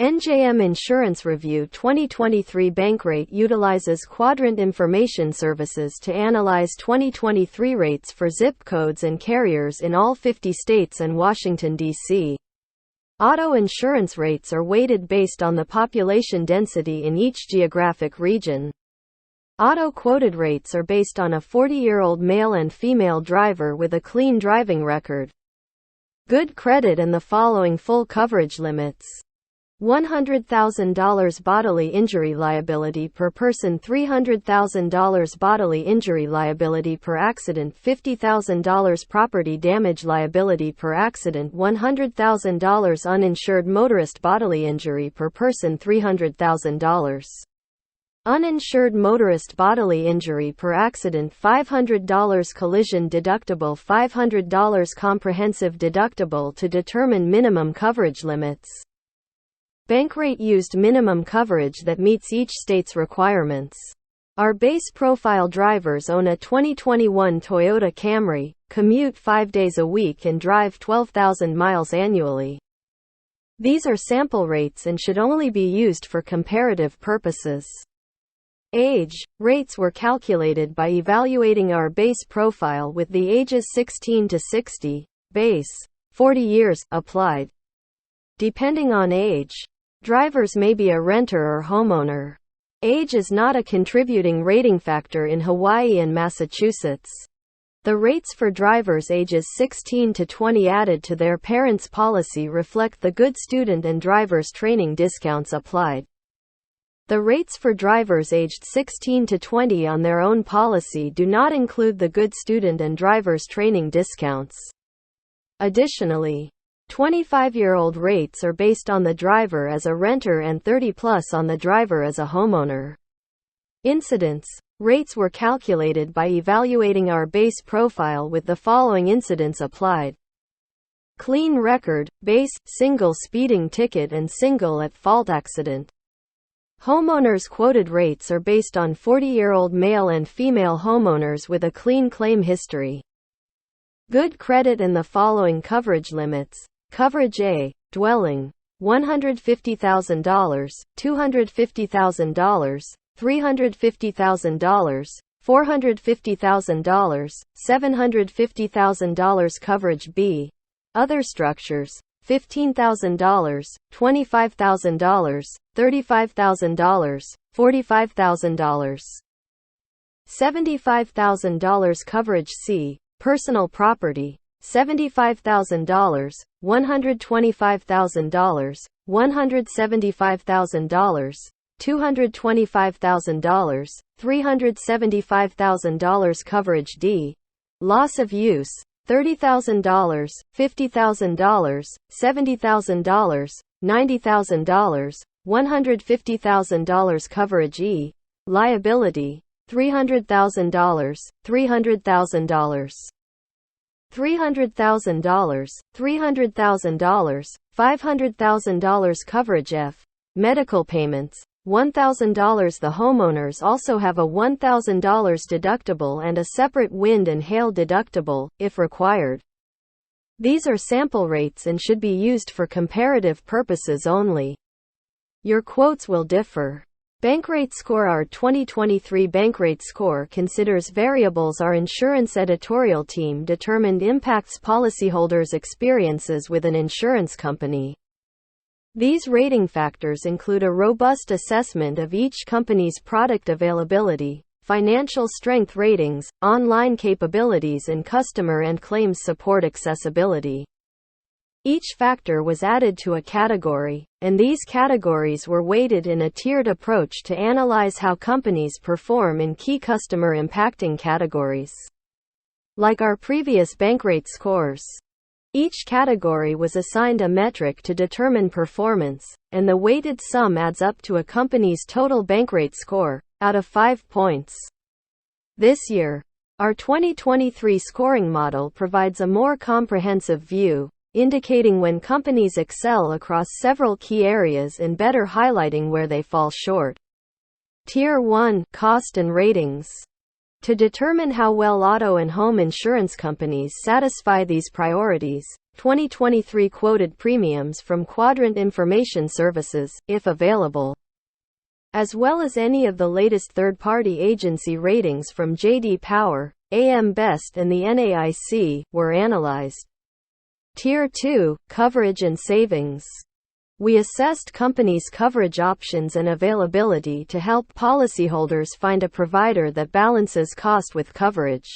NJM Insurance Review 2023 Bankrate utilizes Quadrant Information Services to analyze 2023 rates for zip codes and carriers in all 50 states and Washington, D.C. Auto insurance rates are weighted based on the population density in each geographic region. Auto quoted rates are based on a 40-year-old male and female driver with a clean driving record, good credit, and the following full coverage limits: $100,000 bodily injury liability per person, $300,000 bodily injury liability per accident, $50,000 property damage liability per accident, $100,000 uninsured motorist bodily injury per person, $300,000 uninsured motorist bodily injury per accident, $500 collision deductible, $500 comprehensive deductible. To determine minimum coverage limits, Bankrate used minimum coverage that meets each state's requirements. Our base profile drivers own a 2021 Toyota Camry, commute 5 days a week, and drive 12,000 miles annually. These are sample rates and should only be used for comparative purposes. Age rates were calculated by evaluating our base profile with the ages 16 to 60, base 40 years applied. Depending on age, drivers may be a renter or homeowner. Age is not a contributing rating factor in Hawaii and Massachusetts. The rates for drivers ages 16 to 20 added to their parents' policy reflect the good student and drivers training discounts applied. The rates for drivers aged 16 to 20 on their own policy do not include the good student and drivers training discounts. Additionally, 25-year-old rates are based on the driver as a renter and 30+ on the driver as a homeowner. Incidence rates were calculated by evaluating our base profile with the following incidents applied: clean record, base, single speeding ticket and single at-fault accident. Homeowners quoted rates are based on 40-year-old male and female homeowners with a clean claim history. Good credit and the following coverage limits. Coverage A, dwelling, $150,000, $250,000, $350,000, $450,000, $750,000. Coverage B, other structures, $15,000, $25,000, $35,000, $45,000. $75,000. Coverage C, personal property, $75,000, $125,000, $175,000, $225,000, $375,000. Coverage D, loss of use, $30,000, $50,000, $70,000, $90,000, $150,000. Coverage E, liability, $300,000, $300,000. $300,000, $300,000, $500,000. Coverage F, medical payments, $1,000. The homeowners also have a $1,000 deductible and a separate wind and hail deductible, if required. These are sample rates and should be used for comparative purposes only. Your quotes will differ. Bankrate Score. Our 2023 Bankrate Score considers variables our insurance editorial team determined impacts policyholders' experiences with an insurance company. These rating factors include a robust assessment of each company's product availability, financial strength ratings, online capabilities, and customer and claims support accessibility. Each factor was added to a category, and these categories were weighted in a tiered approach to analyze how companies perform in key customer impacting categories. Like our previous Bankrate scores, each category was assigned a metric to determine performance, and the weighted sum adds up to a company's total Bankrate score, out of 5 points. This year, our 2023 scoring model provides a more comprehensive view, indicating when companies excel across several key areas and better highlighting where they fall short. Tier 1, cost and ratings. To determine how well auto and home insurance companies satisfy these priorities, 2023 quoted premiums from Quadrant Information Services, if available, as well as any of the latest third-party agency ratings from J.D. Power, AM Best and the NAIC, were analyzed. Tier 2, Coverage and Savings. We assessed companies' coverage options and availability to help policyholders find a provider that balances cost with coverage.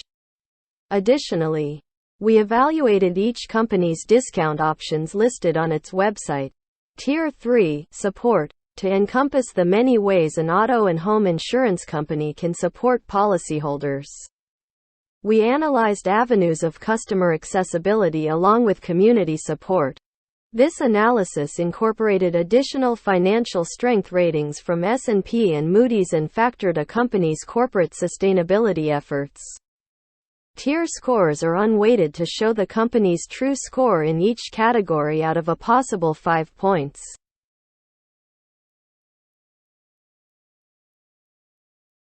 Additionally, we evaluated each company's discount options listed on its website. Tier 3, Support, to encompass the many ways an auto and home insurance company can support policyholders. We analyzed avenues of customer accessibility along with community support. This analysis incorporated additional financial strength ratings from S&P and Moody's and factored a company's corporate sustainability efforts. Tier scores are unweighted to show the company's true score in each category out of a possible 5 points.